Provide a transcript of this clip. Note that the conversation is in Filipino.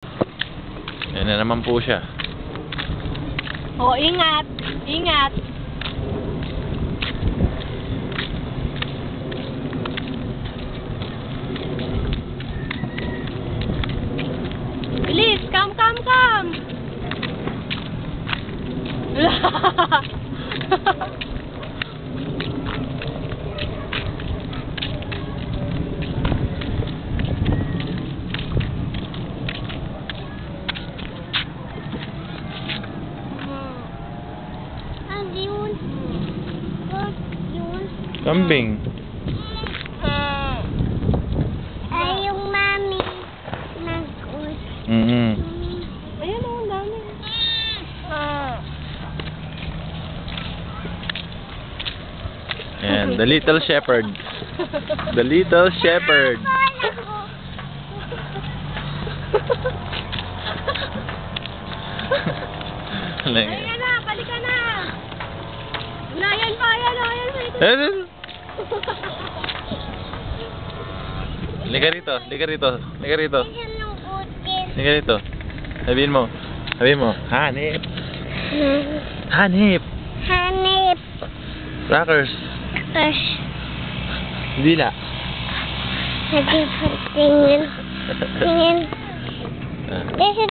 Ayan na naman po siya. Oh, ingat. Ingat. Bilis, come. Kambing. Ay, yung mami nag-us. Ayan o, ang dami. Ayan, the little shepherd. The little shepherd. Halika na, balik ka na. Wala yan pa, ayan o, ayan sa likod. Liga rito, liga rito, liga rito. Yan yung utin. Liga rito. Sabihin mo, hanip. Hanip. Hanip. Crackers. Crush. Dila. Tingin. Tingin. Ah. This is